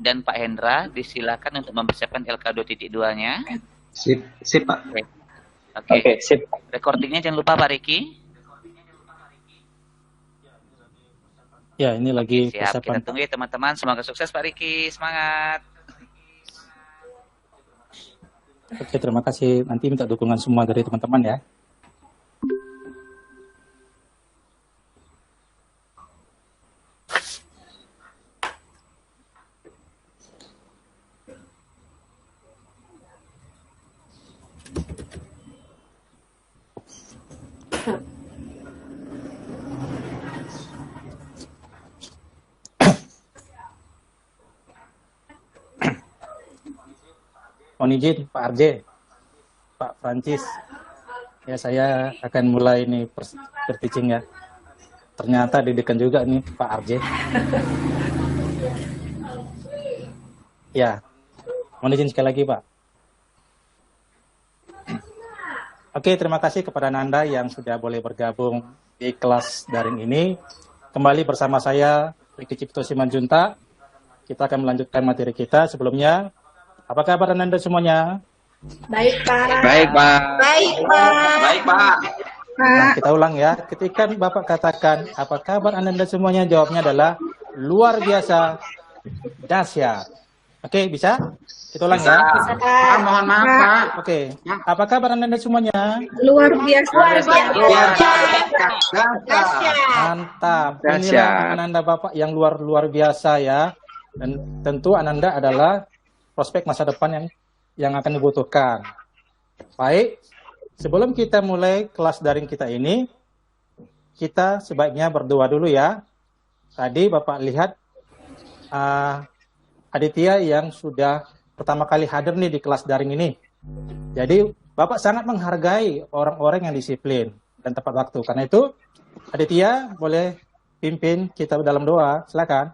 dan Pak Hendra disilakan untuk mempersiapkan LK2.2-nya. Sip, Pak. Oke, sip. Recordingnya jangan lupa Pak Riki. Ya, ini lagi siap. Kita tunggu ya teman-teman. Semoga sukses Pak Riki. Semangat. Oke, terima kasih. Nanti minta dukungan semua dari teman-teman ya. Mohon izin Pak Arje, Pak Francis, ya saya akan mulai ini berteaching ya. Ternyata didikan juga nih Pak Arje. Ya, mohon izin sekali lagi Pak. Oke, terima kasih kepada Nanda yang sudah boleh bergabung di kelas daring ini. Kembali bersama saya, Riki Cipto Simanjuntak. Kita akan melanjutkan materi kita. Sebelumnya, apa kabar Anda semuanya? Baik, Pak. Baik, Pak. Baik, Pak. Baik, Pak. Nah, kita ulang ya. Ketika Bapak katakan, apa kabar Anda semuanya? Jawabnya adalah luar biasa, dahsyat. Oke, bisa? Kita ulang ya. Bisa, Pak. Mohon maaf, Pak. Oke, apa kabar Anda semuanya? Luar biasa. Mantap. Inilah Ananda Bapak yang luar biasa ya. Dan tentu Ananda adalah prospek masa depan yang akan dibutuhkan. Baik, sebelum kita mulai kelas daring kita ini, kita sebaiknya berdoa dulu ya. Tadi Bapak lihat Aditya yang sudah pertama kali hadir nih di kelas daring ini. Jadi Bapak sangat menghargai orang-orang yang disiplin dan tepat waktu. Karena itu, Aditya boleh pimpin kita dalam doa. Silakan.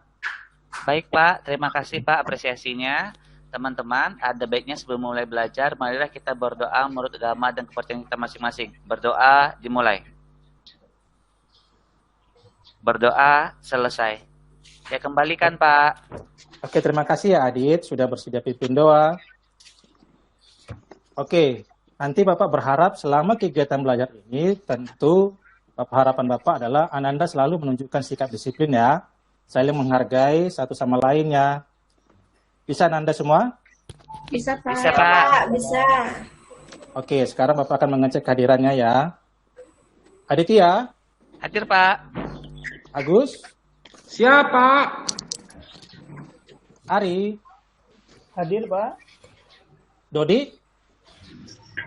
Baik Pak, terima kasih Pak apresiasinya. Teman-teman, ada baiknya sebelum mulai belajar, marilah kita berdoa menurut agama dan kepercayaan kita masing-masing. Berdoa dimulai. Berdoa selesai. Ya kembalikan Pak. Oke, terima kasih ya Adit sudah bersedia pimpin doa. Oke, nanti Bapak berharap selama kegiatan belajar ini tentu harapan Bapak adalah Ananda selalu menunjukkan sikap disiplin ya, saling menghargai satu sama lainnya. Bisa Ananda semua? Bisa Pak. Bisa Pak. Bisa. Oke, sekarang Bapak akan mengecek kehadirannya ya. Aditya? Hadir Pak. Agus? Siapa? Ari? Hadir Pak. Dodi?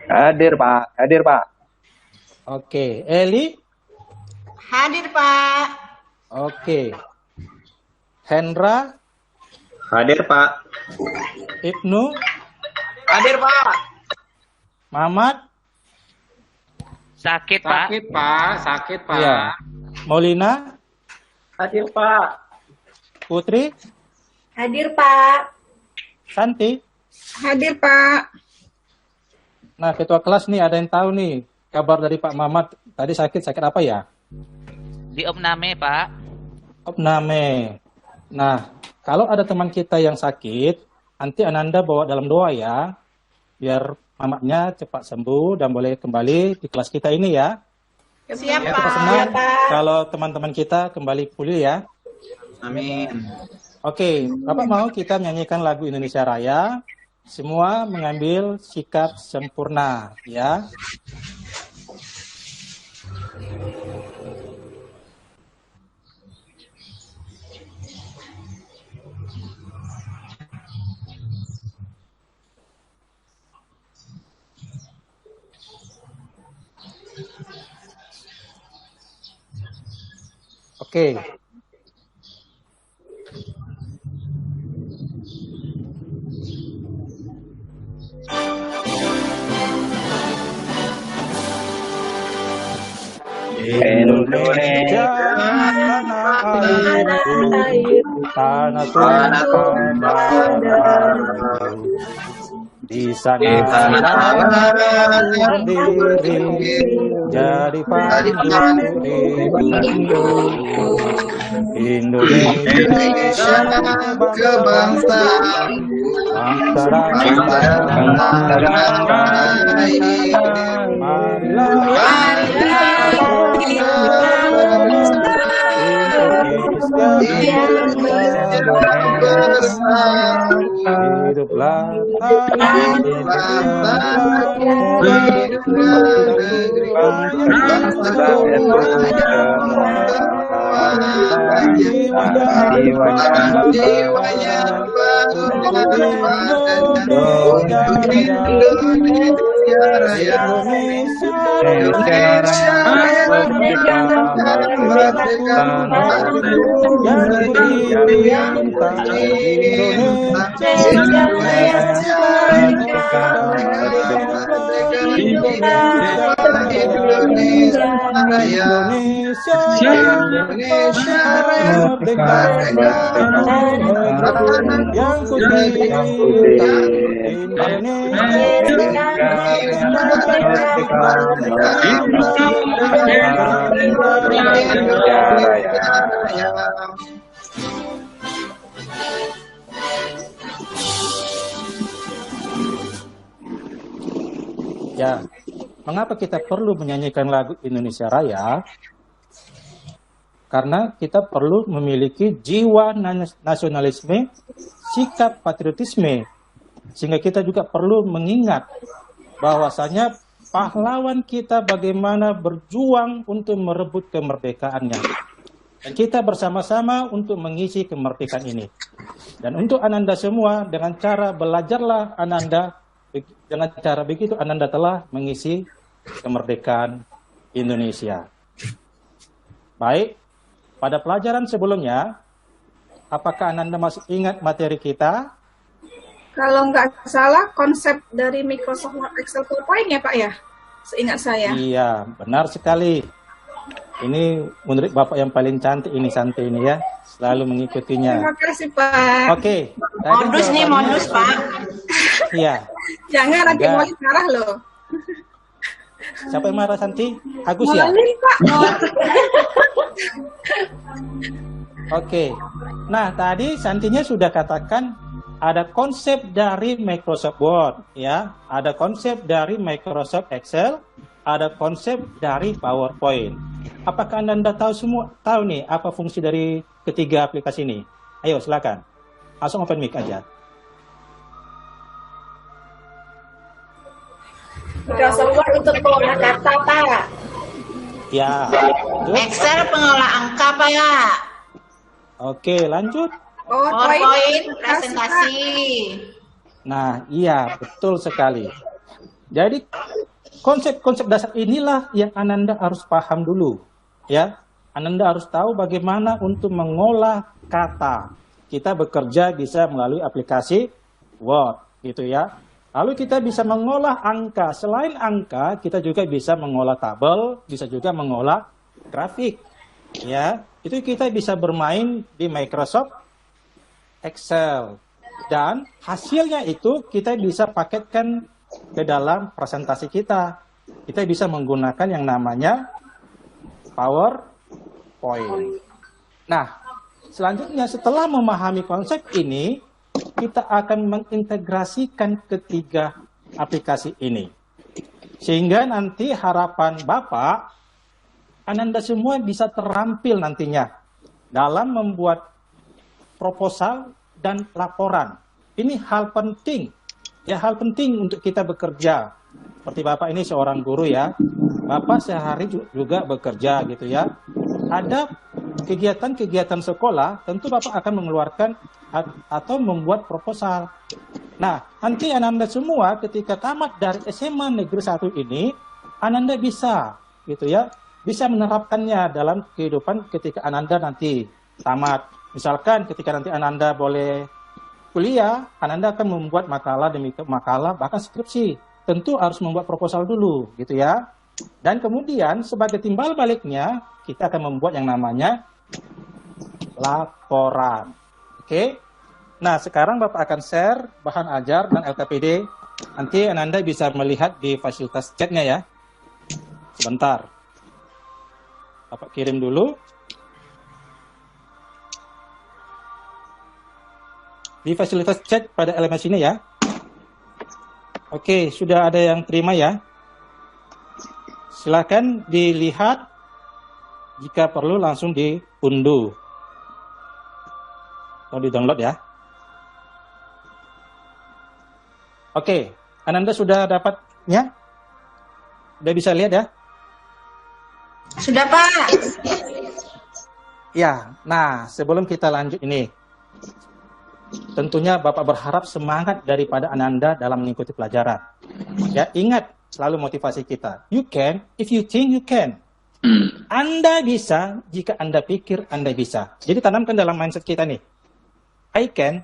Hadir Pak. Hadir Pak. Oke, Eli? Hadir Pak. Oke. Hendra? Hadir, Pak. Ibnu? Hadir, Pak. Mamat? Sakit Pak. Sakit, Pak. Sakit, Pak. Iya. Maulina? Hadir Pak. Putri? Hadir Pak. Santi? Hadir Pak. Nah, ketua kelas nih ada yang tahu nih kabar dari Pak Mamat. Tadi sakit apa ya? Diopname Pak. Opname. Nah, kalau ada teman kita yang sakit, nanti Ananda bawa dalam doa ya, biar mamatnya cepat sembuh dan boleh kembali di kelas kita ini ya. Siap Ya, Pak. kita senang Siap, Pak. kalau teman-teman kita kembali pulih ya. Amin. Oke, Bapak mau kita menyanyikan lagu Indonesia Raya. Semua mengambil sikap sempurna ya. Oke. Indonesia tanah air, tanah Tuhan di sana berdiri jadi pandu Indonesia kebangsaan bangsa hiduplah Ya, mengapa kita perlu menyanyikan lagu Indonesia Raya? Karena kita perlu memiliki jiwa nasionalisme, sikap patriotisme, sehingga kita juga perlu mengingat bahwasanya pahlawan kita bagaimana berjuang untuk merebut kemerdekaannya. Dan kita bersama-sama untuk mengisi kemerdekaan ini. Dan untuk Ananda semua, dengan cara belajarlah Ananda, dengan cara begitu Ananda telah mengisi kemerdekaan Indonesia. Baik, pada pelajaran sebelumnya, apakah Ananda masih ingat materi kita? Kalau nggak salah, konsep dari Microsoft Word, Excel, PowerPoint ya Pak ya? Seingat saya. Iya, benar sekali. Ini menurut Bapak yang paling cantik ini, Santi ini ya, selalu mengikutinya. Terima kasih Pak. Oke. Modus nih, modus Pak. Iya. Jangan nanti mulai marah loh. Siapa yang marah, Santi? Agus ya? Mulai Pak. Oke. Nah, tadi Santinya sudah katakan ada konsep dari Microsoft Word, ya. Ada konsep dari Microsoft Excel, ada konsep dari PowerPoint. Apakah Anda tahu nih apa fungsi dari ketiga aplikasi ini? Ayo silakan. Langsung open mic aja. Microsoft Word untuk pengolah kata Pak. Ya. Lanjut. Excel pengolah angka Pak ya. Oke, lanjut. PowerPoint presentasi. Nah, iya, betul sekali. Jadi konsep-konsep dasar inilah yang Ananda harus paham dulu, ya. Ananda harus tahu bagaimana untuk mengolah kata. Kita bekerja bisa melalui aplikasi Word, gitu ya. Lalu kita bisa mengolah angka. Selain angka, kita juga bisa mengolah tabel, bisa juga mengolah grafik, ya. Itu kita bisa bermain di Microsoft Excel. Dan hasilnya itu kita bisa paketkan ke dalam presentasi kita. Kita bisa menggunakan yang namanya PowerPoint. Nah, selanjutnya setelah memahami konsep ini, kita akan mengintegrasikan ketiga aplikasi ini. Sehingga nanti harapan Bapak, Ananda semua bisa terampil nantinya dalam membuat proposal dan laporan. Ini hal penting. Ya, hal penting untuk kita bekerja. Seperti Bapak ini seorang guru ya. Bapak sehari juga bekerja gitu ya. Ada kegiatan-kegiatan sekolah, tentu Bapak akan mengeluarkan atau membuat proposal. Nah, nanti Ananda semua ketika tamat dari SMA Negeri 1 ini, Ananda bisa gitu ya, bisa menerapkannya dalam kehidupan ketika Ananda nanti tamat. Misalkan ketika nanti Ananda boleh kuliah, Ananda akan membuat makalah demi makalah, bahkan skripsi. Tentu harus membuat proposal dulu, gitu ya. Dan kemudian sebagai timbal baliknya, kita akan membuat yang namanya laporan. Oke? Nah, sekarang Bapak akan share bahan ajar dan LKPD. Nanti Ananda bisa melihat di fasilitas chatnya ya. Sebentar. Bapak kirim dulu. Di fasilitas chat pada LMS ini ya. Oke, sudah ada yang terima ya. Silakan dilihat. Jika perlu langsung diunduh. Atau di-download ya. Oke, Ananda sudah dapatnya? Sudah bisa lihat ya? Sudah, Pak. Ya, nah sebelum kita lanjut ini, tentunya Bapak berharap semangat daripada Ananda dalam mengikuti pelajaran. Ya, ingat selalu motivasi kita. You can, if you think you can. Anda bisa jika Anda pikir Anda bisa. Jadi tanamkan dalam mindset kita nih. I can,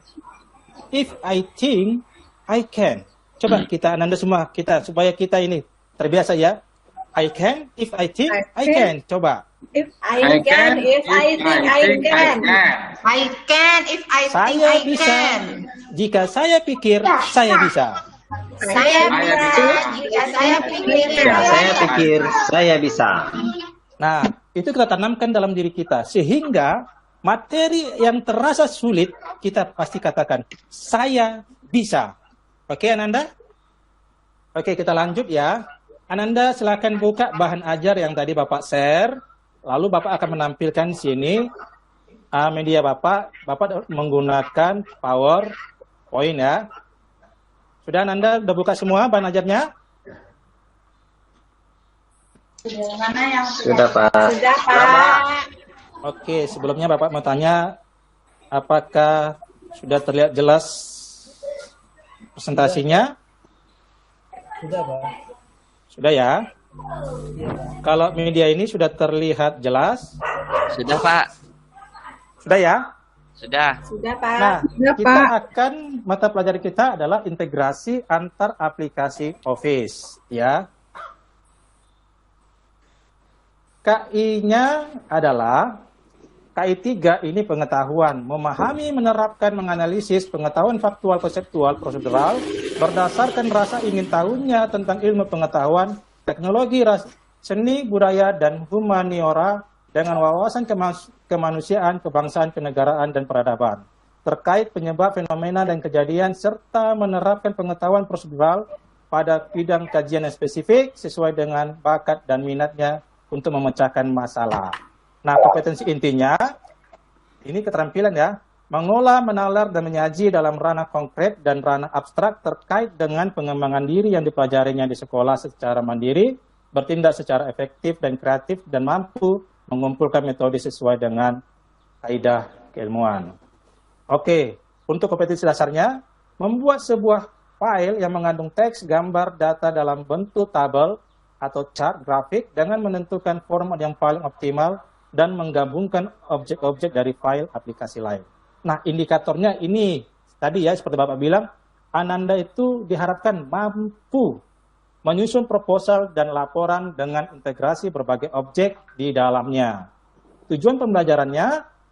if I think I can. Coba kita, Ananda semua, kita supaya kita ini terbiasa ya. I can, if I think I can. Coba. If I can, if I think I can. I can if I think Saya I bisa can. jika saya pikir saya bisa. Saya bisa jika saya pikir Saya pikir saya bisa. Nah, itu kita tanamkan dalam diri kita. Sehingga materi yang terasa sulit, kita pasti katakan, saya bisa. Oke, Ananda? Oke, kita lanjut ya. Ananda silakan buka bahan ajar yang tadi Bapak share. Lalu Bapak akan menampilkan sini media Bapak. Bapak menggunakan PowerPoint ya. Sudah Ananda udah buka semua bahan ajarnya? Sudah, Pak. Sudah, Pak. Oke, sebelumnya Bapak mau tanya, apakah sudah terlihat jelas presentasinya? Sudah, Pak. Sudah ya? Kalau media ini sudah terlihat jelas? Sudah, Pak. Sudah ya? Sudah. Sudah, Pak. Nah, Sudah, kita Pak. akan, mata pelajaran kita adalah integrasi antar aplikasi Office, ya. KI-nya adalah KI 3 ini pengetahuan, memahami, menerapkan, menganalisis pengetahuan faktual, konseptual, prosedural berdasarkan rasa ingin tahunya tentang ilmu pengetahuan, teknologi, seni, budaya, dan humaniora dengan wawasan kemanusiaan, kebangsaan, kenegaraan, dan peradaban terkait penyebab fenomena dan kejadian serta menerapkan pengetahuan prosedural pada bidang kajian yang spesifik sesuai dengan bakat dan minatnya untuk memecahkan masalah. Nah, kompetensi intinya, ini keterampilan ya, mengolah, menalar, dan menyaji dalam ranah konkret dan ranah abstrak terkait dengan pengembangan diri yang dipelajarinya di sekolah secara mandiri, bertindak secara efektif dan kreatif, dan mampu mengumpulkan metode sesuai dengan kaidah keilmuan. Oke, untuk kompetensi dasarnya, membuat sebuah file yang mengandung teks, gambar, data dalam bentuk tabel, atau chart grafik dengan menentukan format yang paling optimal dan menggabungkan objek-objek dari file aplikasi lain. Nah, indikatornya ini tadi ya seperti Bapak bilang, Ananda itu diharapkan mampu menyusun proposal dan laporan dengan integrasi berbagai objek di dalamnya. Tujuan pembelajarannya,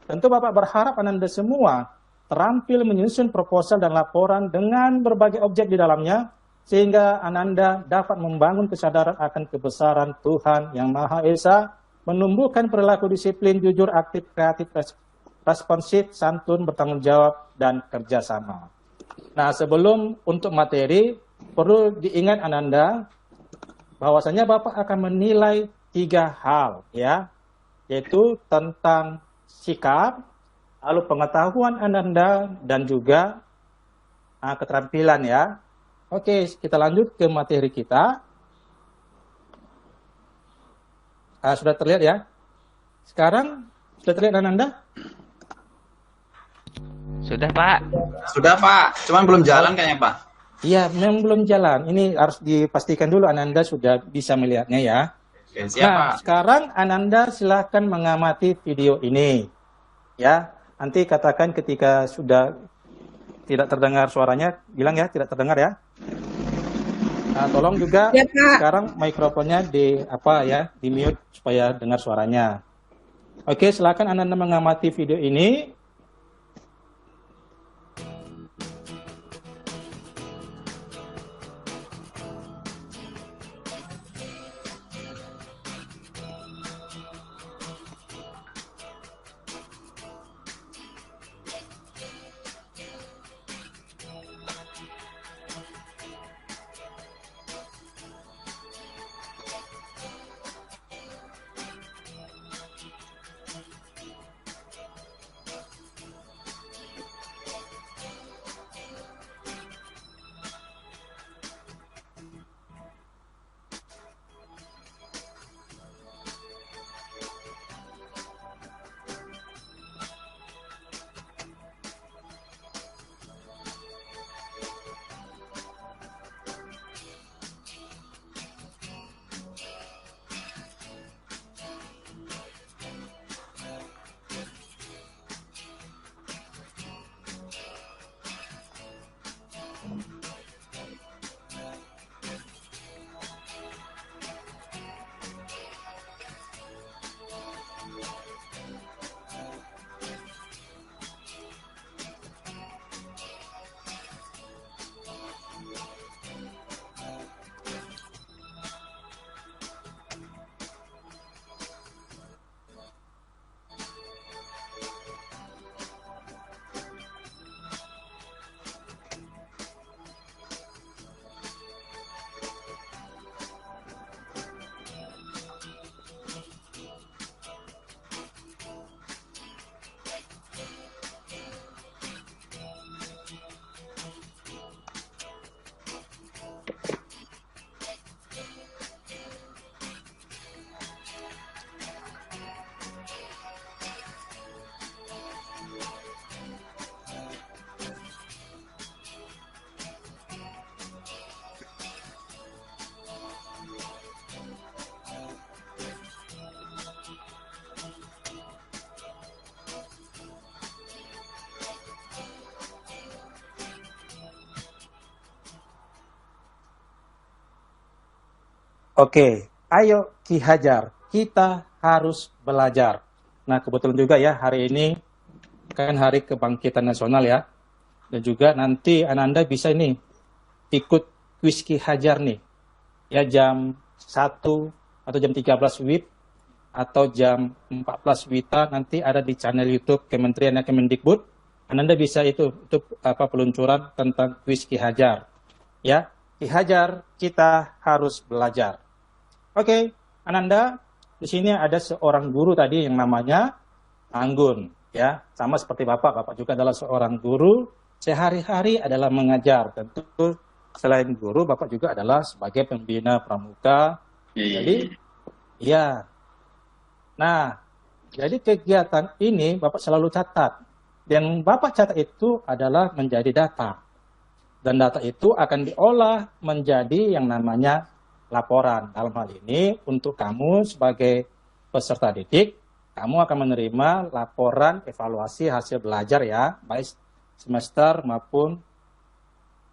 tentu Bapak berharap Ananda semua terampil menyusun proposal dan laporan dengan berbagai objek di dalamnya, sehingga Ananda dapat membangun kesadaran akan kebesaran Tuhan yang Maha Esa, menumbuhkan perilaku disiplin, jujur, aktif, kreatif, responsif, santun, bertanggung jawab, dan kerjasama. Nah, sebelum untuk materi, perlu diingat Ananda, bahwasanya Bapak akan menilai 3 hal, ya, yaitu tentang sikap, lalu pengetahuan Ananda, dan juga keterampilan, ya. Oke, kita lanjut ke materi kita. Sudah terlihat ya? Sekarang sudah terlihat Ananda? Sudah, Pak. Sudah, Pak. Cuman belum jalan kayaknya, Pak. Iya, memang belum jalan. Ini harus dipastikan dulu Ananda sudah bisa melihatnya ya. Oke, siap, Nah, Pak. sekarang Ananda silahkan mengamati video ini. Ya, nanti katakan ketika sudah tidak terdengar suaranya, bilang ya, tidak terdengar ya. Nah, tolong juga Ya, Pak. sekarang mikrofonnya di mute supaya dengar suaranya. Oke, silakan Ananda mengamati video ini. Oke, ayo Ki Hajar, kita harus belajar. Nah, kebetulan juga ya hari ini kan Hari Kebangkitan Nasional ya. Dan juga nanti Ananda bisa nih ikut kuis Ki Hajar nih. Ya jam 1 atau jam 13 WIB atau jam 14 WITA nanti ada di channel YouTube Kementerian Kemendikbud. Ananda bisa itu untuk peluncuran tentang kuis Ki Hajar. Ya, Ki Hajar, kita harus belajar. Oke, Ananda, di sini ada seorang guru tadi yang namanya Anggun, ya, sama seperti Bapak juga adalah seorang guru, sehari-hari adalah mengajar. Tentu selain guru, Bapak juga adalah sebagai pembina pramuka. Jadi, ya. Nah, jadi kegiatan ini Bapak selalu catat. Yang Bapak catat itu adalah menjadi data. Dan data itu akan diolah menjadi yang namanya laporan. Dalam hal ini untuk kamu sebagai peserta didik, kamu akan menerima laporan evaluasi hasil belajar ya, baik semester maupun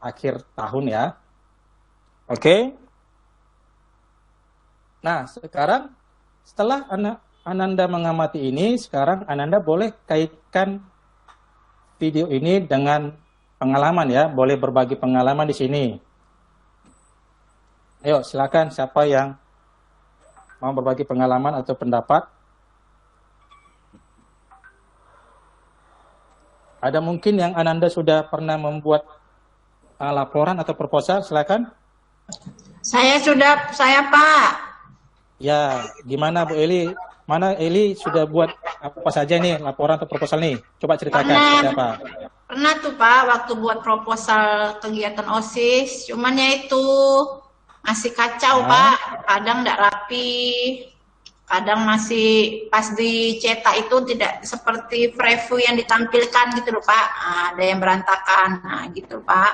akhir tahun ya. Oke. Nah, sekarang setelah Ananda mengamati ini, sekarang Ananda boleh kaitkan video ini dengan pengalaman ya, boleh berbagi pengalaman di sini. Ayo, silakan siapa yang mau berbagi pengalaman atau pendapat. Ada mungkin yang Ananda sudah pernah membuat laporan atau proposal, silakan. Saya Pak. Ya, gimana Bu Eli? Mana Eli sudah buat apa saja nih laporan atau proposal nih? Coba ceritakan seperti apa. Pernah tuh Pak, waktu buat proposal kegiatan OSIS, cuman ya itu masih kacau Pak, kadang tidak rapi, kadang masih pas dicetak itu tidak seperti preview yang ditampilkan gitu loh Pak. Nah, ada yang berantakan, nah gitu Pak.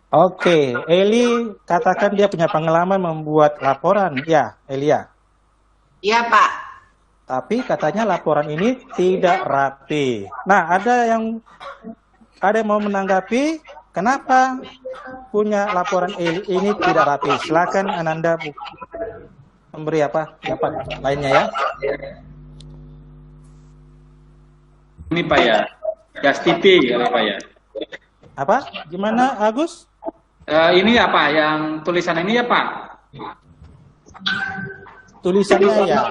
Oke, Eli katakan dia punya pengalaman membuat laporan, ya Elia? Iya Pak. Tapi katanya laporan ini tidak rapi. Nah, ada yang mau menanggapi kenapa punya laporan Eli ini tidak rapi? Silakan Ananda memberi pendapat lainnya ya. Ini Pak ya, Gas TV ya Pak ya. Apa? Gimana Agus? Ini apa yang tulisan ini ya Pak? Tulisannya ya.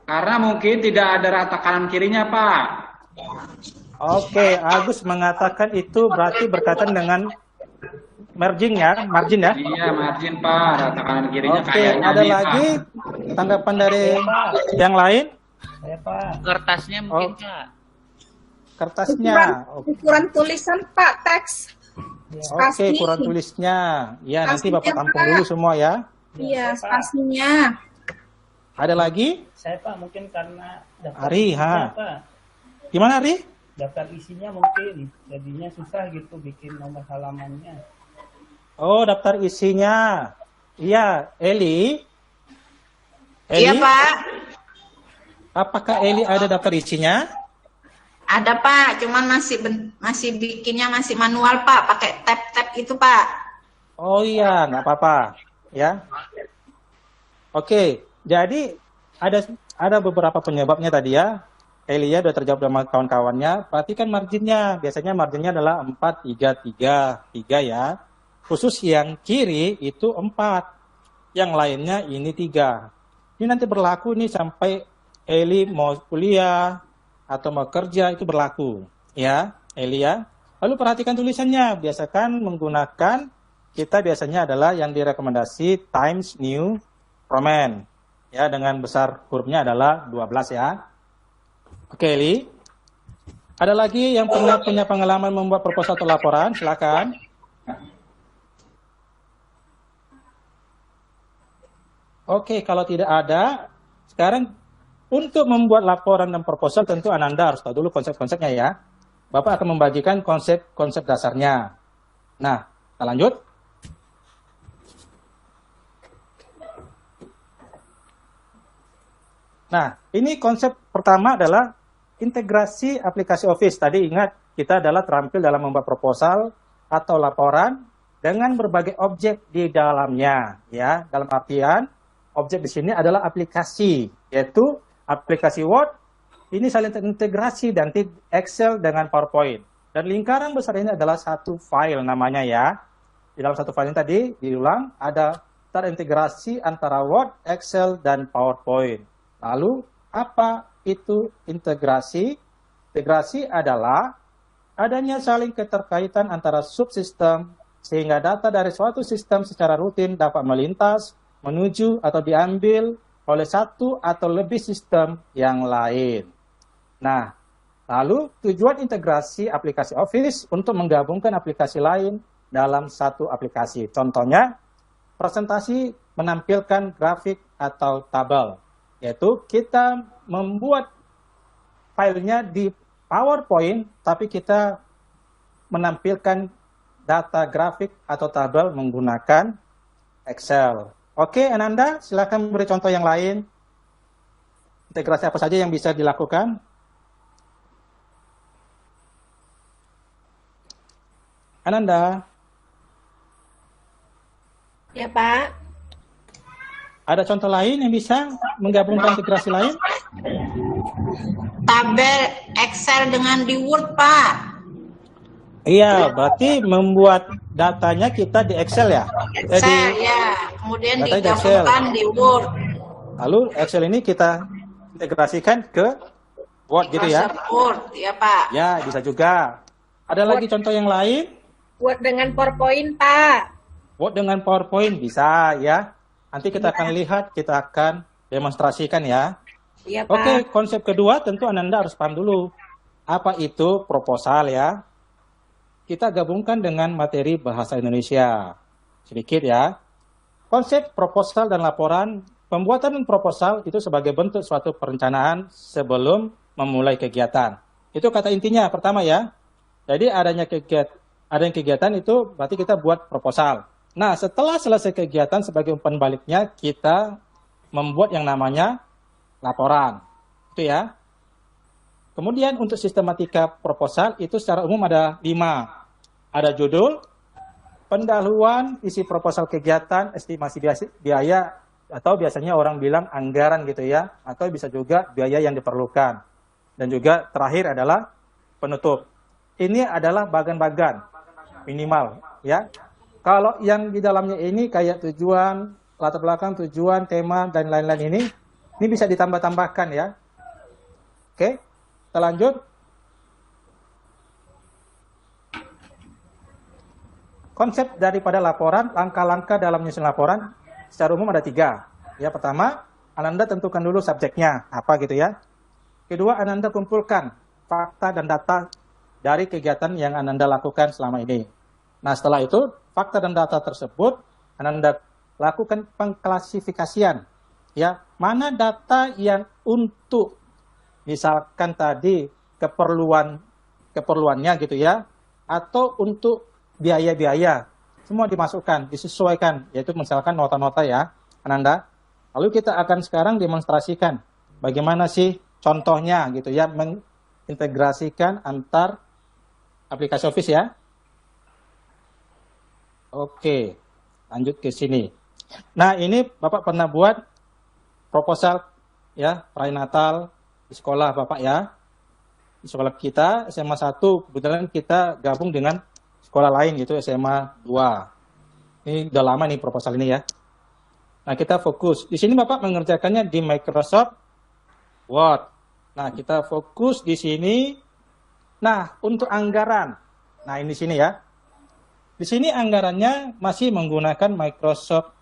Karena mungkin tidak ada rata kanan kirinya Pak. Oke, Agus mengatakan itu berarti berkaitan dengan margin ya? Iya, margin Pak, rata kanan kirinya Oke, kayaknya ada nih, lagi Pak. tanggapan dari yang lain? Saya Pak. Kertasnya mungkin Pak. Kertasnya. Ukuran tulisan Pak, teks. Oke, ukuran tulisnya. Ya, nanti Bapak tampung dulu semua ya. Iya, spasinya. Ada lagi? Saya Pak mungkin karena daftar Ari, isinya, ha. Pak. Gimana, Ari? Daftar isinya mungkin jadinya susah gitu bikin nomor halamannya. Oh, daftar isinya. Iya, Eli. Iya Pak. Apakah Eli ada daftar isinya? Ada Pak, cuman masih bikinnya masih manual Pak, pakai tab-tab itu Pak. Oh iya, nggak apa-apa. Ya. Oke, jadi ada beberapa penyebabnya tadi ya. Elia sudah terjawab sama kawan-kawannya. Perhatikan marginnya. Biasanya marginnya adalah 4, 3, 3, 3 ya. Khusus yang kiri itu 4. Yang lainnya ini 3. Ini nanti berlaku nih sampai Eli mau kuliah atau mau kerja itu berlaku. Ya, Elia. Lalu perhatikan tulisannya. Biasakan menggunakan, kita biasanya adalah yang direkomendasi Times New Roman. Ya, dengan besar hurufnya adalah 12 ya. Oke, Eli. Ada lagi yang pernah punya pengalaman membuat proposal atau laporan? Silakan. Oke, kalau tidak ada, sekarang untuk membuat laporan dan proposal tentu Ananda harus tahu dulu konsep-konsepnya ya. Bapak akan membagikan konsep-konsep dasarnya. Nah, kita lanjut. Nah, ini konsep pertama adalah integrasi aplikasi Office. Tadi ingat, kita adalah terampil dalam membuat proposal atau laporan dengan berbagai objek di dalamnya, ya. Dalam artian objek di sini adalah aplikasi, yaitu aplikasi Word ini saling terintegrasi dan Excel dengan PowerPoint. Dan lingkaran besar ini adalah satu file namanya ya. Di dalam satu file ini tadi diulang ada terintegrasi antara Word, Excel dan PowerPoint. Lalu apa itu integrasi? Integrasi adalah adanya saling keterkaitan antara subsistem sehingga data dari suatu sistem secara rutin dapat melintas, menuju atau diambil oleh satu atau lebih sistem yang lain. Nah, lalu tujuan integrasi aplikasi Office untuk menggabungkan aplikasi lain dalam satu aplikasi. Contohnya, presentasi menampilkan grafik atau tabel, yaitu kita membuat filenya di PowerPoint, tapi kita menampilkan data grafik atau tabel menggunakan Excel. Oke, Ananda, silakan beri contoh yang lain. Integrasi apa saja yang bisa dilakukan? Ananda. Ya, Pak. Ada contoh lain yang bisa menggabungkan integrasi lain? Tabel Excel dengan di Word, Pak. Iya, berarti membuat datanya kita di Excel ya? Excel, ya. Kemudian data di digabungkan di Word. Lalu Excel ini kita integrasikan ke Word gitu ya? Word, ya, Pak. Ya, bisa juga. Ada lagi contoh yang lain? Word dengan PowerPoint, Pak. Word dengan PowerPoint bisa ya. Nanti kita akan lihat, kita akan demonstrasikan ya. Iya, Pak. Oke, konsep kedua tentu Ananda harus paham dulu. Apa itu proposal ya? Kita gabungkan dengan materi bahasa Indonesia. Sedikit ya. Konsep proposal dan laporan, pembuatan proposal itu sebagai bentuk suatu perencanaan sebelum memulai kegiatan. Itu kata intinya pertama ya. Jadi adanya kegiatan itu berarti kita buat proposal. Nah, setelah selesai kegiatan sebagai umpan baliknya kita membuat yang namanya laporan. Itu ya. Kemudian untuk sistematika proposal itu secara umum ada 5. Ada judul, pendahuluan, isi proposal kegiatan, estimasi biaya, atau biasanya orang bilang anggaran gitu ya, atau bisa juga biaya yang diperlukan. Dan juga terakhir adalah penutup. Ini adalah bagan-bagan minimal ya. Kalau yang di dalamnya ini kayak tujuan, latar belakang, tujuan, tema, dan lain-lain ini bisa ditambah-tambahkan ya. Oke, kita lanjut. Konsep daripada laporan, langkah-langkah dalam menyusun laporan, secara umum ada 3. Ya, pertama, Ananda tentukan dulu subjeknya, apa gitu ya. Kedua, Ananda kumpulkan fakta dan data dari kegiatan yang Ananda lakukan selama ini. Nah, setelah itu, fakta dan data tersebut, Ananda lakukan pengklasifikasian. Ya, mana data yang untuk, misalkan tadi, keperluannya gitu ya, atau untuk biaya-biaya, semua dimasukkan, disesuaikan, yaitu misalkan nota-nota ya, Ananda. Lalu kita akan sekarang demonstrasikan bagaimana sih contohnya gitu ya, mengintegrasikan antar aplikasi Office ya. Oke, lanjut ke sini. Nah, ini Bapak pernah buat proposal ya, perayaan Natal di sekolah Bapak ya. Di sekolah kita, SMA 1, kebetulan kita gabung dengan sekolah lain gitu, SMA 2. Ini udah lama nih proposal ini ya. Nah, kita fokus. Di sini Bapak mengerjakannya di Microsoft Word. Nah, kita fokus di sini. Nah, untuk anggaran. Nah, ini sini ya. Di sini anggarannya masih menggunakan Microsoft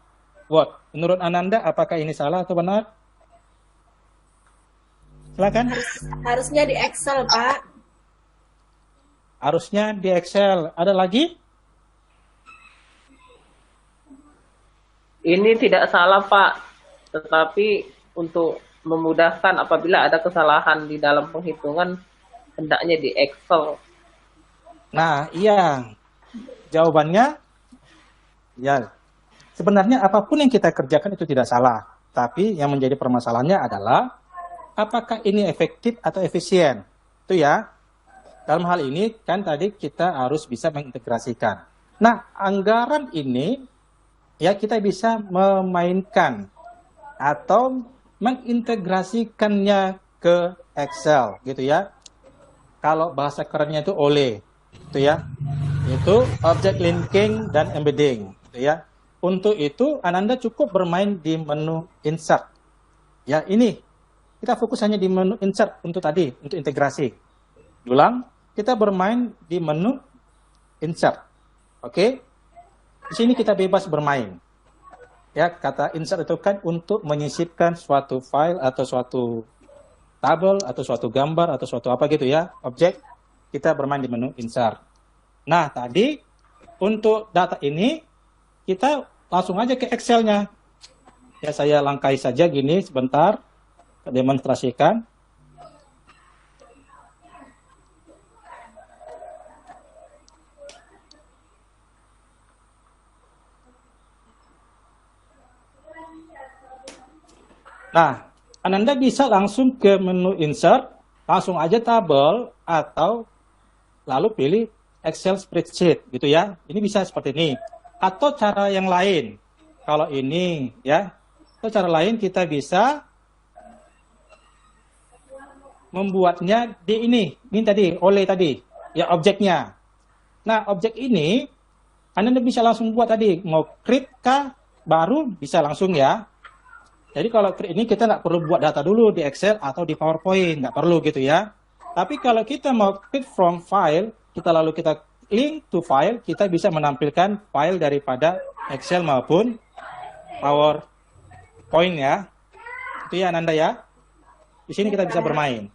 Word. Menurut Ananda, apakah ini salah atau benar? Silakan. Harusnya di Excel, Pak. Harusnya di Excel. Ada lagi? Ini tidak salah, Pak. Tetapi untuk memudahkan apabila ada kesalahan di dalam penghitungan, hendaknya di Excel. Nah, iya. Jawabannya, ya. Sebenarnya apapun yang kita kerjakan itu tidak salah. Tapi yang menjadi permasalahannya adalah, apakah ini efektif atau efisien? Itu ya. Dalam hal ini kan tadi kita harus bisa mengintegrasikan. Nah, anggaran ini ya kita bisa memainkan atau mengintegrasikannya ke Excel gitu ya. Kalau bahasa kerennya itu OLE gitu ya. Itu object linking dan embedding gitu ya. Untuk itu Ananda cukup bermain di menu insert. Ya, ini kita fokus hanya di menu insert untuk tadi, untuk integrasi. Ulang, kita bermain di menu insert. Oke? Di sini kita bebas bermain. Ya, kata insert itu kan untuk menyisipkan suatu file atau suatu tabel atau suatu gambar atau suatu apa gitu ya, objek, kita bermain di menu insert. Nah, tadi untuk data ini kita langsung aja ke Excel-nya. Ya, saya langkai saja gini sebentar, demonstrasikan. Nah, Ananda bisa langsung ke menu insert, langsung aja tabel, atau lalu pilih Excel spreadsheet gitu ya. Ini bisa seperti ini. Atau cara yang lain. Kalau ini ya, atau cara lain kita bisa membuatnya di ini tadi, oleh tadi, ya objeknya. Nah, objek ini Anda bisa langsung buat tadi, mau create kah, baru bisa langsung ya. Jadi kalau create ini kita nggak perlu buat data dulu di Excel atau di PowerPoint, nggak perlu gitu ya. Tapi kalau kita mau create from file, kita lalu kita link to file, kita bisa menampilkan file daripada Excel maupun PowerPoint ya. Itu ya Ananda ya. Di sini kita bisa bermain.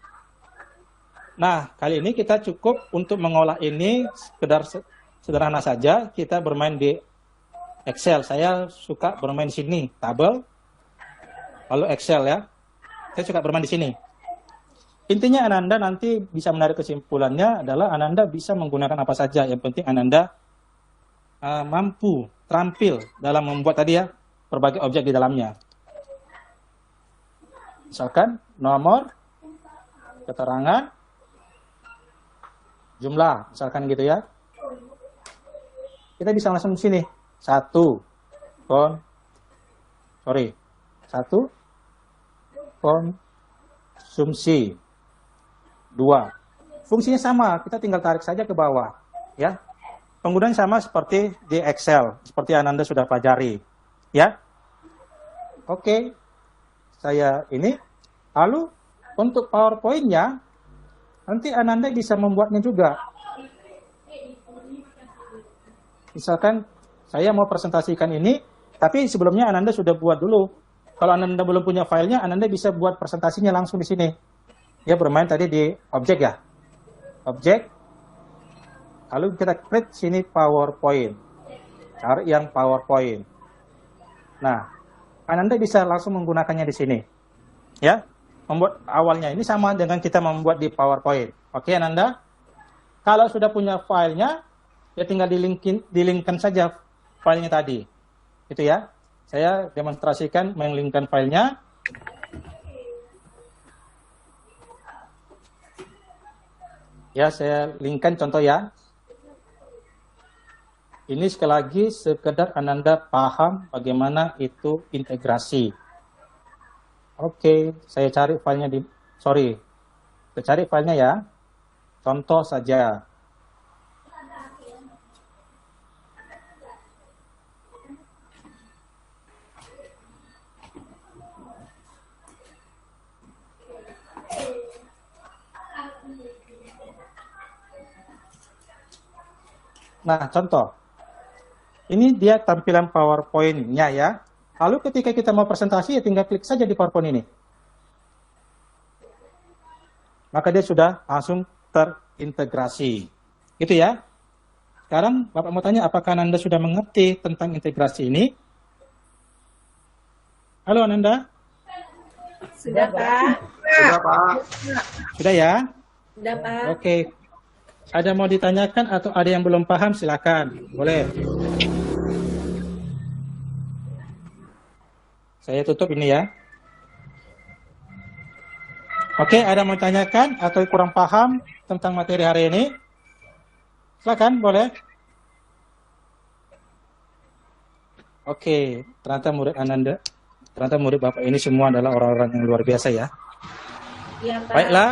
Nah, kali ini kita cukup untuk mengolah ini sekedar sederhana saja. Kita bermain di Excel. Saya suka bermain di sini, tabel, lalu Excel ya. Saya suka bermain di sini. Intinya Ananda nanti bisa menarik kesimpulannya adalah Ananda bisa menggunakan apa saja. Yang penting Ananda mampu, terampil dalam membuat tadi ya, berbagai objek di dalamnya. Misalkan nomor, keterangan, jumlah, misalkan gitu ya. Kita bisa langsung di sini. Satu konsumsi. 2. Fungsinya sama, kita tinggal tarik saja ke bawah. Ya, penggunaan sama seperti di Excel, seperti Ananda sudah pelajari. Ya, oke. Saya ini. Lalu untuk PowerPoint-nya, nanti Ananda bisa membuatnya juga. Misalkan saya mau presentasikan ini, tapi sebelumnya Ananda sudah buat dulu. Kalau Ananda belum punya filenya, Ananda bisa buat presentasinya langsung di sini. Ya, bermain tadi di objek ya. Objek. Lalu kita klik sini PowerPoint. Cari yang PowerPoint. Nah, Ananda bisa langsung menggunakannya di sini. Ya, membuat awalnya ini sama dengan kita membuat di PowerPoint. Oke, Ananda? Kalau sudah punya filenya, ya tinggal dilinkkan saja filenya tadi. Itu ya. Saya demonstrasikan melinkkan filenya. Ya, saya linkkan contoh ya. Ini sekali lagi sekedar Ananda paham bagaimana itu integrasi. Oke, saya cari filenya saya cari filenya ya. Contoh saja. Nah, contoh. Ini dia tampilan PowerPoint-nya ya. Lalu ketika kita mau presentasi, ya tinggal klik saja di PowerPoint ini. Maka dia sudah langsung terintegrasi. Gitu ya. Sekarang Bapak mau tanya, apakah Ananda sudah mengerti tentang integrasi ini? Halo Ananda? Sudah, Pak. Sudah, Pak. Sudah ya? Sudah, Pak. Oke. Ada mau ditanyakan atau ada yang belum paham, silakan. Boleh. Saya tutup ini ya. Oke, ada mau tanyakan atau kurang paham tentang materi hari ini? Silakan, boleh. Oke, ternyata murid Ananda, ternyata murid Bapak ini semua adalah orang-orang yang luar biasa ya. Iya, Pak. Baiklah,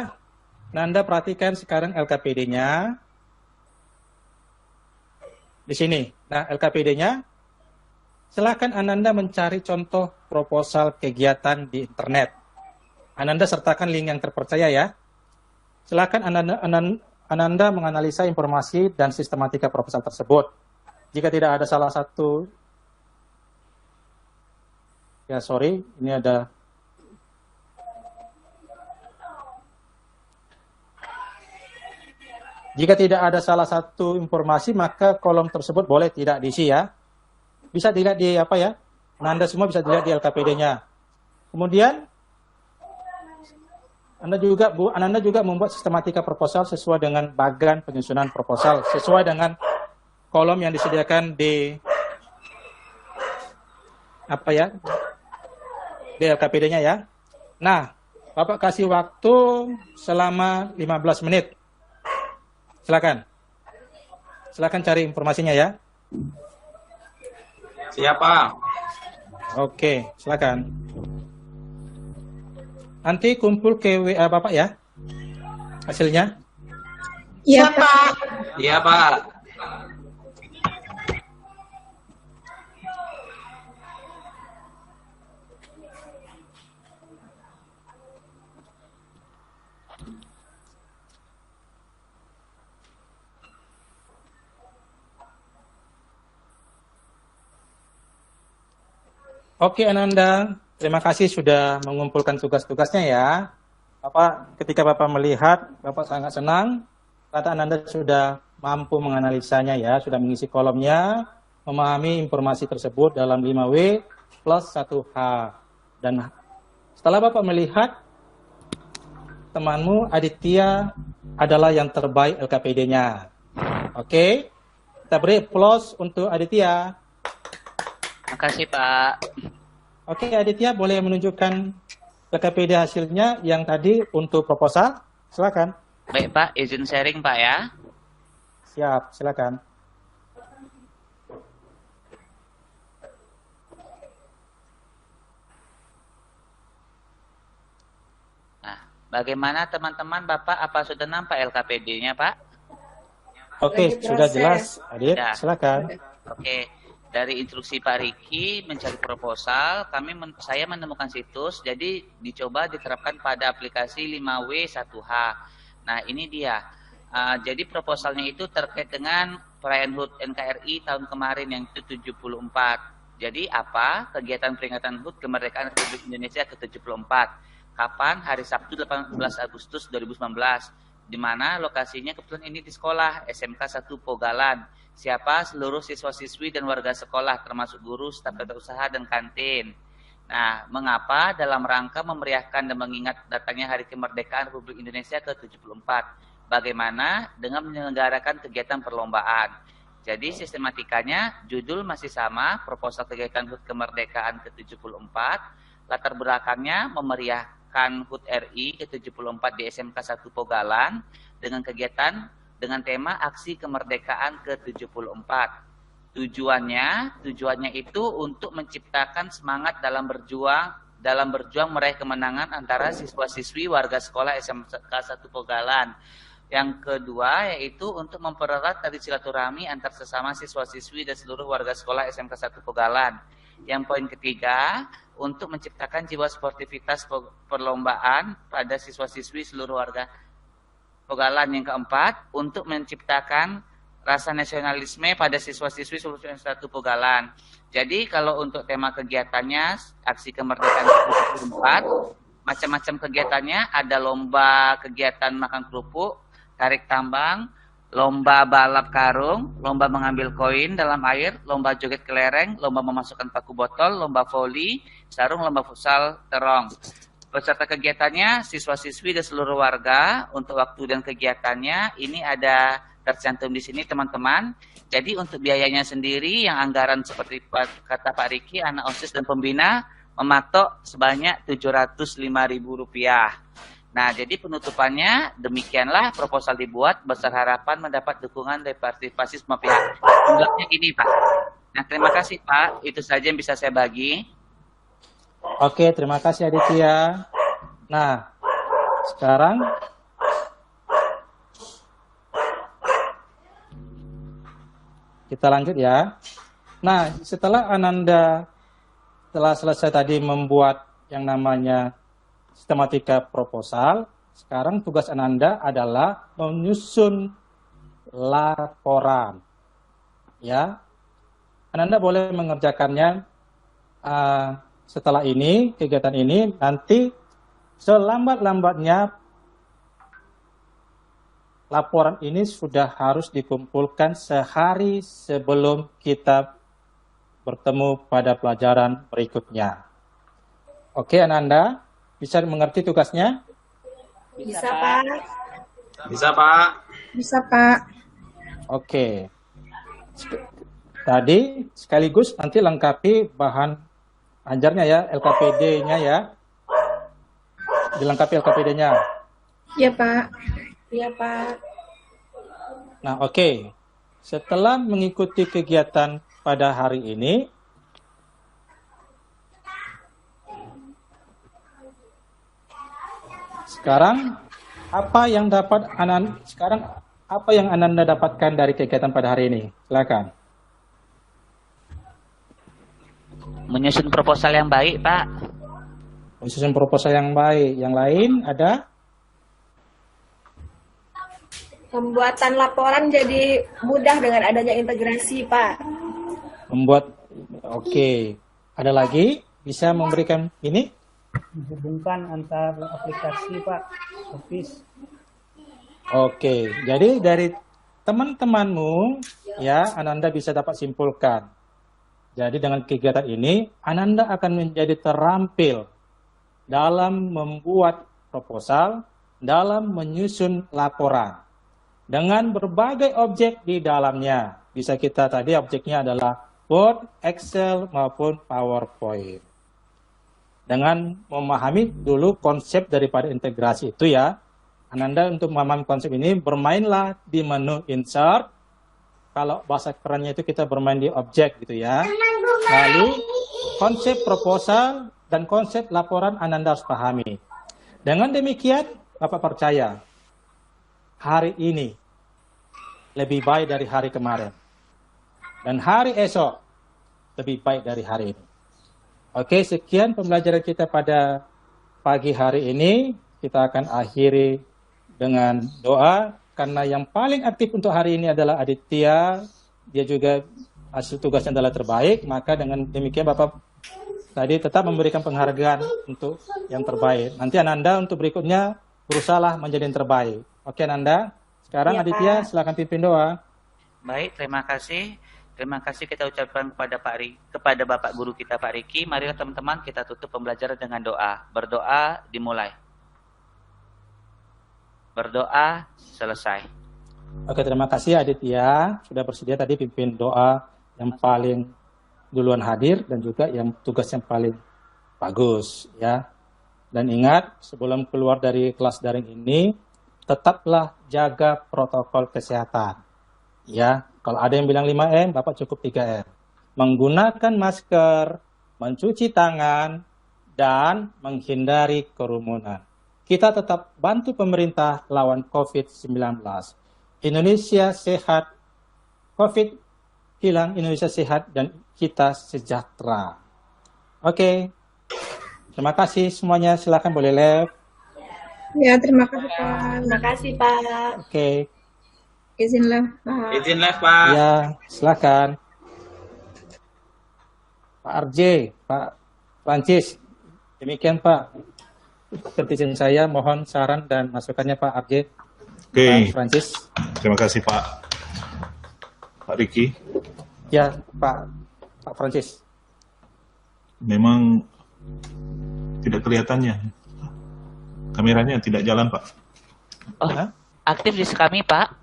Nanda perhatikan sekarang LKPD-nya. Di sini. Nah, LKPD-nya, silakan Ananda mencari contoh proposal kegiatan di internet. Ananda sertakan link yang terpercaya ya. Silakan Ananda menganalisa informasi dan sistematika proposal tersebut. Jika tidak ada salah satu, ya sorry, ini ada. Jika tidak ada salah satu informasi, maka kolom tersebut boleh tidak diisi ya. Bisa dilihat di apa ya? Anda semua bisa dilihat di LKPD-nya. Kemudian Anda juga membuat sistematika proposal sesuai dengan bagan penyusunan proposal, sesuai dengan kolom yang disediakan di apa ya? Di LKPD-nya ya. Nah, Bapak kasih waktu selama 15 menit. Silakan cari informasinya ya. Siapa? Oke, silakan. Nanti kumpul ke WA Bapak ya, hasilnya. Iya, Pak. Iya, Pak. Oke, Ananda, terima kasih sudah mengumpulkan tugas-tugasnya ya. Ketika Bapak melihat, Bapak sangat senang. Kata Ananda sudah mampu menganalisanya ya, sudah mengisi kolomnya, memahami informasi tersebut dalam 5W plus 1H. Dan setelah Bapak melihat, temanmu Aditya adalah yang terbaik LKPD-nya. Oke, kita beri applause untuk Aditya. Makasih Pak. Oke, Aditya boleh menunjukkan LKPD hasilnya yang tadi untuk proposal? Silakan. Baik Pak, izin sharing Pak ya. Siap, silakan. Nah, bagaimana teman-teman Bapak, apa sudah nampak LKPD-nya Pak? Oke, sudah jelas, Adit. Ya. Silakan. Oke. Dari instruksi Pak Riki mencari proposal, saya menemukan situs, jadi dicoba diterapkan pada aplikasi 5W 1H. Nah ini dia, jadi proposalnya itu terkait dengan perayaan HUT NKRI tahun kemarin yang itu 74. Jadi apa? Kegiatan peringatan HUT kemerdekaan Republik Indonesia ke-74. Kapan? Hari Sabtu 18 Agustus 2019. Di mana lokasinya kebetulan ini di sekolah SMK 1 Pogalan. Siapa? Seluruh siswa-siswi dan warga sekolah, termasuk guru, staf tata usaha, dan kantin. Nah, mengapa? Dalam rangka memeriahkan dan mengingat datangnya Hari Kemerdekaan Republik Indonesia ke-74. Bagaimana? Dengan menyelenggarakan kegiatan perlombaan. Jadi, sistematikanya, judul masih sama, proposal kegiatan HUT Kemerdekaan ke-74. Latar belakangnya memeriahkan HUT RI ke-74 di SMK 1 Pogalan dengan kegiatan dengan tema Aksi Kemerdekaan ke-74. Tujuannya itu untuk menciptakan semangat dalam berjuang meraih kemenangan antara siswa-siswi warga sekolah SMK 1 Pogalan. Yang kedua yaitu untuk mempererat tali silaturahmi antar sesama siswa-siswi dan seluruh warga sekolah SMK 1 Pogalan. Yang poin ketiga, untuk menciptakan jiwa sportivitas perlombaan pada siswa-siswi seluruh warga Pogalan. Yang keempat, untuk menciptakan rasa nasionalisme pada siswa-siswi seluruh SMK 1 Pogalan. Jadi kalau untuk tema kegiatannya, Aksi Kemerdekaan ke-74, macam-macam kegiatannya, ada lomba kegiatan makan kerupuk, tarik tambang, lomba balap karung, lomba mengambil koin dalam air, lomba joget kelereng, lomba memasukkan paku botol, lomba voli, sarung, lomba futsal, terong. Peserta kegiatannya siswa-siswi dan seluruh warga. Untuk waktu dan kegiatannya ini ada tercantum di sini teman-teman. Jadi untuk biayanya sendiri yang anggaran seperti kata Pak Riki, anak OSIS dan pembina mematok sebanyak Rp705.000. Nah, jadi penutupannya demikianlah proposal dibuat besar harapan mendapat dukungan dari partisipasi semua pihak. Jumlahnya gini Pak. Nah, terima kasih Pak. Itu saja yang bisa saya bagi. Oke, terima kasih Aditya. Nah, sekarang kita lanjut ya. Nah, setelah Ananda telah selesai tadi membuat yang namanya sistematika proposal, sekarang tugas Ananda adalah menyusun laporan. Ya, Ananda boleh mengerjakannya setelah ini, kegiatan ini, nanti selambat-lambatnya laporan ini sudah harus dikumpulkan sehari sebelum kita bertemu pada pelajaran berikutnya. Oke, Ananda, bisa mengerti tugasnya? Bisa, Pak. Bisa, Pak. Bisa, Pak. Oke. Tadi sekaligus nanti lengkapi bahan ajarnya ya, LKPD-nya ya. Dilengkapi LKPD-nya. Iya, Pak. Iya, Pak. Nah, oke. Setelah mengikuti kegiatan pada hari ini, sekarang apa yang Ananda dapatkan dari kegiatan pada hari ini? Silakan. Menyusun proposal yang baik, Pak. Menyusun proposal yang baik. Yang lain ada? Pembuatan laporan jadi mudah dengan adanya integrasi, Pak. Oke. Ada lagi? Bisa memberikan ini? Menghubungkan antar aplikasi, Pak. Office. Oke. Jadi dari teman-temanmu, ya, Ananda bisa dapat simpulkan. Jadi dengan kegiatan ini, Ananda akan menjadi terampil dalam membuat proposal, dalam menyusun laporan. Dengan berbagai objek di dalamnya. Bisa kita tadi objeknya adalah Word, Excel, maupun PowerPoint. Dengan memahami dulu konsep daripada integrasi itu ya, Ananda untuk memahami konsep ini, bermainlah di menu Insert. Kalau bahasa kerennya itu kita bermain di objek gitu ya. Lalu konsep proposal dan konsep laporan Ananda harus pahami. Dengan demikian, Bapak percaya, hari ini lebih baik dari hari kemarin. Dan hari esok lebih baik dari hari ini. Oke, sekian pembelajaran kita pada pagi hari ini. Kita akan akhiri dengan doa. Karena yang paling aktif untuk hari ini adalah Aditya. Dia juga hasil tugasnya adalah terbaik. Maka dengan demikian Bapak tadi tetap memberikan penghargaan untuk yang terbaik. Nanti Ananda untuk berikutnya berusahalah menjadi yang terbaik. Oke Ananda. Sekarang Ya, Aditya, Pak. silakan pimpin doa. Baik, terima kasih. Terima kasih kita ucapkan kepada Bapak Guru kita Pak Riki. Marilah teman-teman kita tutup pembelajaran dengan doa. Berdoa dimulai. Berdoa selesai. Oke, terima kasih Aditya. Sudah bersedia tadi pimpin doa yang paling duluan hadir dan juga yang tugas yang paling bagus ya. Dan ingat, sebelum keluar dari kelas daring ini, tetaplah jaga protokol kesehatan. Ya, kalau ada yang bilang 5M, Bapak cukup 3M. Menggunakan masker, mencuci tangan, dan menghindari kerumunan. Kita tetap bantu pemerintah lawan COVID-19. Indonesia sehat, COVID hilang, Indonesia sehat, dan kita sejahtera. Oke, terima kasih semuanya. Silakan boleh live. Ya, terima kasih, Pak. Terima kasih, Pak. Oke. Izinlah, Pak. Izin live, Pak. Ya, silakan. Pak RJ, Pak Francis. Demikian, Pak. Netizen saya mohon saran dan masukannya Pak RJ. Oke. Pak Francis. Terima kasih Pak Riki. Ya, Pak Francis. Memang tidak kelihatannya. Kameranya tidak jalan, Pak. Oh, aktif di kami, Pak.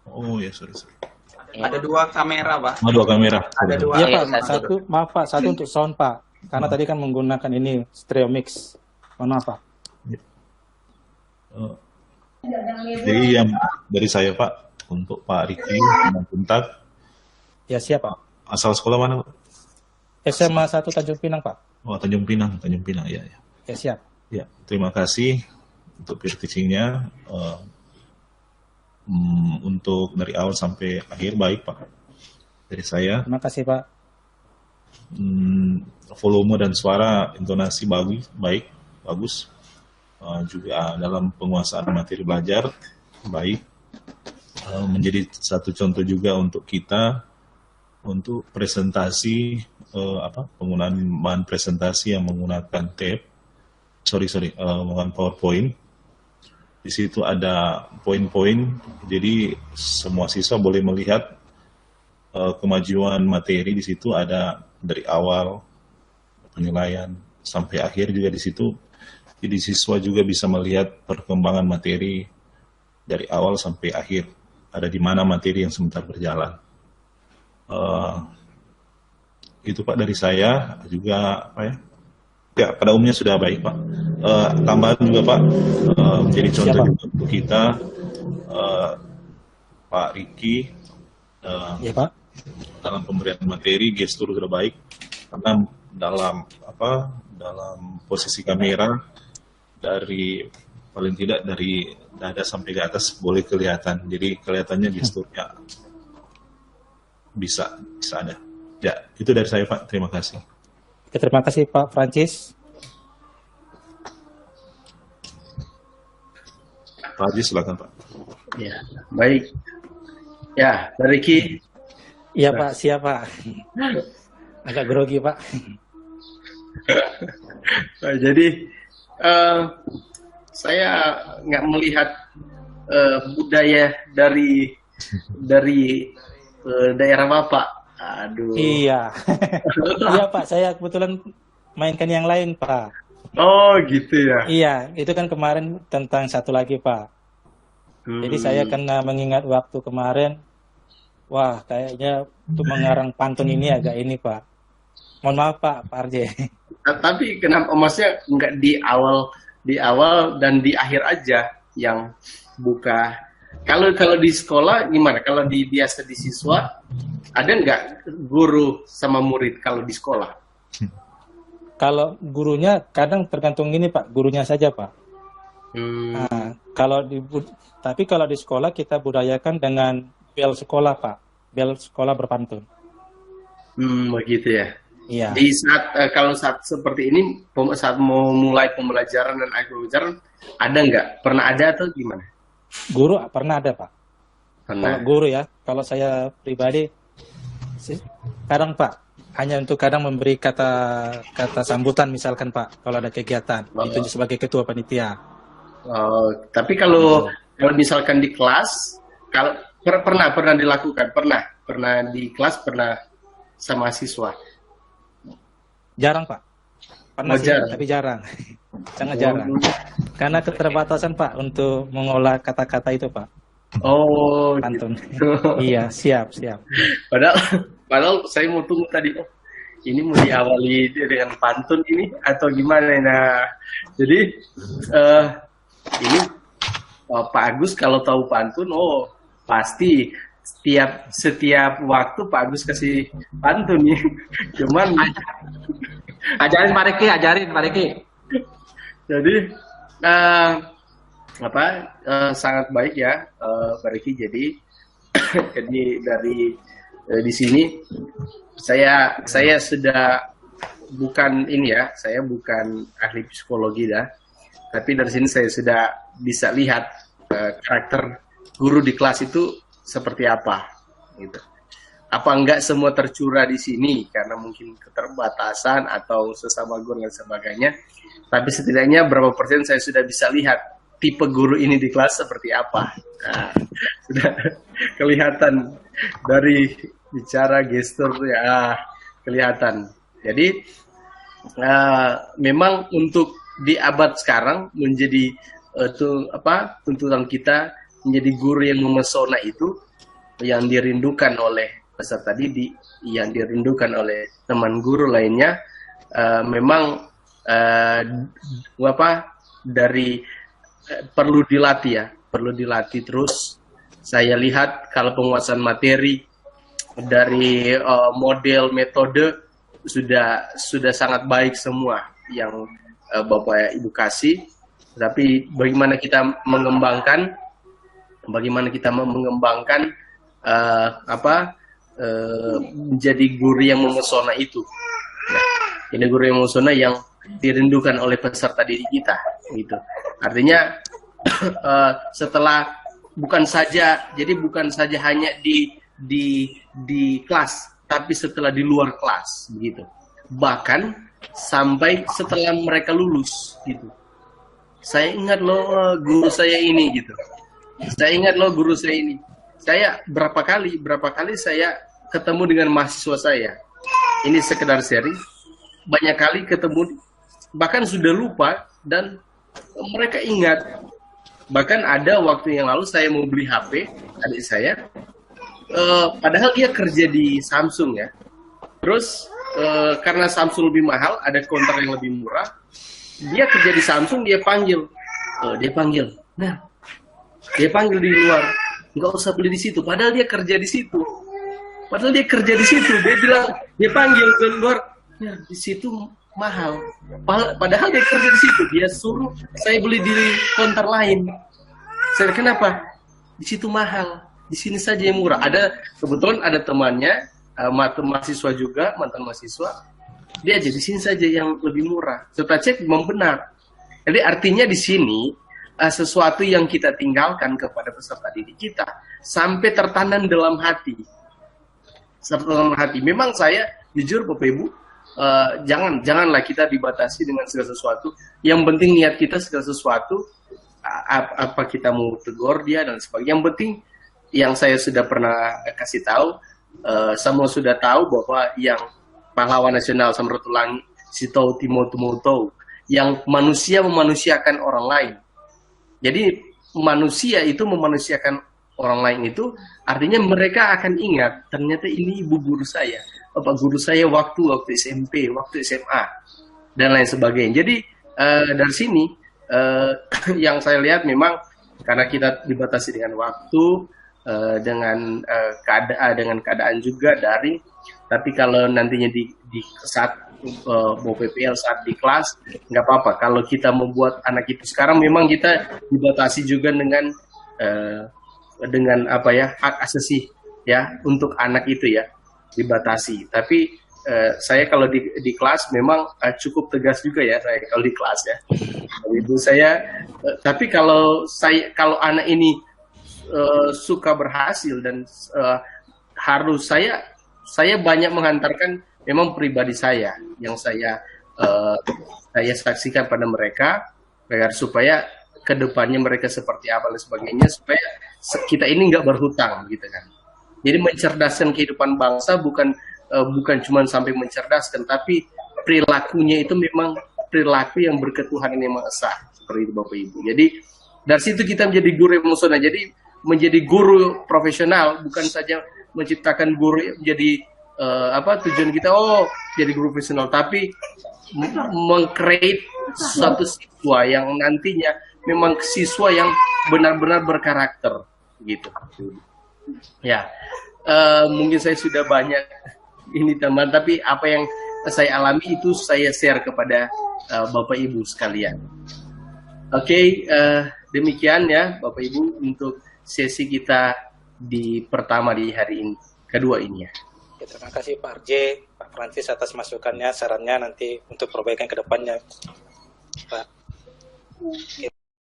Oh ya, sorry. Ya. Ada 2 kamera, Pak. Oh, 2 kamera. Ada 2. Iya, ya, Pak. Satu untuk sound, Pak. Karena tadi kan menggunakan ini stereo mix. Mohon maaf, Pak. Jadi yang dari saya, Pak, untuk Pak Riki Puntak. Ya, siap, Pak. asal sekolah mana, Pak? SMA 1 Tanjung Pinang, Pak. Oh, Tanjung Pinang, ya. Ya, siap. Ya, terima kasih untuk peer teaching-nya. Untuk dari awal sampai akhir baik, Pak. Dari saya. Terima kasih, Pak. Volume dan suara, intonasi bagus. Juga dalam penguasaan materi belajar baik. Menjadi satu contoh juga untuk kita untuk presentasi penggunaan bahan presentasi yang menggunakan menggunakan PowerPoint. Di situ ada poin-poin, jadi semua siswa boleh melihat kemajuan materi. Di situ ada dari awal penilaian sampai akhir juga di situ. Jadi siswa juga bisa melihat perkembangan materi dari awal sampai akhir. Ada di mana materi yang sebentar berjalan. Itu Pak dari saya juga ya pada umumnya sudah baik Pak. Tambahan juga Pak menjadi contoh juga untuk kita Pak Riki ya Pak, dalam pemberian materi gestur sudah baik karena dalam posisi kamera dari paling tidak dari dada sampai ke atas boleh kelihatan, jadi kelihatannya gesturnya bisa ada. Ya, itu dari saya Pak, terima kasih. Terima kasih Pak Francis. Pak Haji silakan Pak. Ya, baik. Ya, Pak Riki. Iya Pak, siap Pak. Agak grogi Pak. Jadi saya nggak melihat budaya dari daerah Bapak. Aduh. Iya. Iya Pak, saya kebetulan mainkan yang lain Pak. Oh gitu ya. Iya, itu kan kemarin tentang satu lagi Pak. Jadi saya kena mengingat waktu kemarin, wah kayaknya untuk mengarang pantun ini agak ini Pak. Mohon maaf Pak Arje. Tapi kenapa maksudnya nggak di awal dan di akhir aja yang buka? Kalau di sekolah gimana? Kalau biasa di siswa ada nggak guru sama murid kalau di sekolah? Kalau gurunya kadang tergantung ini Pak, gurunya saja Pak. Nah, tapi kalau di sekolah kita budayakan dengan bel sekolah Pak, bel sekolah berpantun. Begitu ya. Iya. Di saat seperti ini, saat mau mulai pembelajaran dan akhir pembelajaran, ada nggak? Pernah ada atau gimana? Guru pernah ada Pak. Pernah. Kalau guru ya, kalau saya pribadi, kadang Pak, hanya untuk kadang memberi kata sambutan misalkan Pak, kalau ada kegiatan, itu sebagai ketua panitia. Tapi kalau misalkan di kelas, kalau pernah dilakukan, pernah di kelas, pernah sama siswa. Jarang Pak, pernah sih, tapi jarang, sangat jarang, karena keterbatasan Pak untuk mengolah kata-kata itu Pak. Oh, pantun. Gitu. Iya, siap. Padahal saya mau tunggu tadi. Ini mau diawali dengan pantun ini atau gimana? Nah, jadi ini Pak Agus kalau tahu pantun, pasti setiap waktu Pak Agus kasih pantun nih. Cuman ajarin Pak Riki. Jadi sangat baik ya Pak Riki. Jadi dari di sini saya sudah bukan ini ya, saya bukan ahli psikologi dah, tapi dari sini saya sudah bisa lihat karakter guru di kelas itu seperti apa gitu. Apa enggak semua tercurah di sini karena mungkin keterbatasan atau sesama guru dan sebagainya, tapi setidaknya berapa persen saya sudah bisa lihat tipe guru ini di kelas seperti apa. Nah, sudah kelihatan dari bicara gestur ya, kelihatan. Jadi memang untuk di abad sekarang menjadi tuntutan kita menjadi guru yang memesona itu yang dirindukan oleh peserta didik, yang dirindukan oleh teman guru lainnya, memang perlu dilatih ya, perlu dilatih terus. Saya lihat kalau penguasaan materi dari model metode sudah sangat baik semua yang Bapak Ibu kasih, tapi bagaimana kita mengembangkan menjadi guru yang memesona itu. Nah, ini guru yang memesona yang dirindukan oleh peserta didik kita, gitu. Artinya setelah bukan saja hanya di kelas, tapi setelah di luar kelas, begitu. Bahkan sampai setelah mereka lulus, gitu. Saya ingat loh guru saya ini, gitu. Saya ingat loh guru saya ini. Saya berapa kali saya ketemu dengan mahasiswa saya. Ini sekedar sharing. Banyak kali ketemu, bahkan sudah lupa dan mereka ingat. Bahkan ada waktu yang lalu saya mau beli HP adik saya. Padahal dia kerja di Samsung ya. Terus karena Samsung lebih mahal, ada counter yang lebih murah. Dia kerja di Samsung, dia panggil. Nah, dia panggil di luar. Nggak usah beli di situ. Padahal dia kerja di situ. Dia bilang, dia panggil ke luar. Ya, di situ mahal. Padahal dia kerja di situ. Dia suruh saya beli di counter lain. Saya kenapa? Di situ mahal. Di sini saja yang murah. Kebetulan ada temannya, mahasiswa juga, mantan mahasiswa. Dia aja di sini saja yang lebih murah. Setelah cek memang benar. Jadi artinya di sini sesuatu yang kita tinggalkan kepada peserta didik kita sampai tertanam dalam hati. Memang saya jujur Bapak Ibu, janganlah kita dibatasi dengan segala sesuatu. Yang penting niat kita segala sesuatu, apa kita mau tegur dia dan sebagainya. Yang penting yang saya sudah pernah kasih tahu, semua sudah tahu bahwa yang pahlawan nasional Samratulangi Sito Timoto, yang manusia memanusiakan orang lain. Jadi manusia itu memanusiakan orang lain itu artinya mereka akan ingat ternyata ini ibu guru saya, bapak guru saya waktu SMP, waktu SMA dan lain sebagainya. Jadi dari sini yang saya lihat memang karena kita dibatasi dengan waktu, dengan keadaan juga daring. Tapi kalau nantinya di saat mau PPL saat di kelas nggak apa-apa. Kalau kita membuat anak itu sekarang memang kita dibatasi juga dengan hak asasi ya untuk anak itu ya dibatasi. Tapi saya kalau di kelas memang cukup tegas juga ya saya kalau di kelas ya. Itu saya. Tapi kalau anak ini suka berhasil dan harus saya banyak menghantarkan memang pribadi saya yang saya saksikan pada mereka agar supaya kedepannya mereka seperti apa dan sebagainya supaya kita ini nggak berhutang gitu kan. Jadi mencerdaskan kehidupan bangsa bukan cuma sampai mencerdaskan tapi perilakunya itu memang perilaku yang berketuhanan yang Maha Esa seperti itu Bapak Ibu. Jadi dari situ kita menjadi guru yang memesona. Jadi menjadi guru profesional bukan saja menciptakan guru menjadi tujuan kita jadi guru profesional tapi meng-create suatu siswa yang nantinya memang siswa yang benar-benar berkarakter gitu. Ya, mungkin saya sudah banyak ini teman tapi apa yang saya alami itu saya share kepada Bapak Ibu sekalian. Oke, demikian ya Bapak Ibu untuk sesi kita pertama di hari ini, kedua ini ya. Terima kasih Pak RJ, Pak Francis atas masukannya, sarannya nanti untuk perbaikan ke depannya, Pak.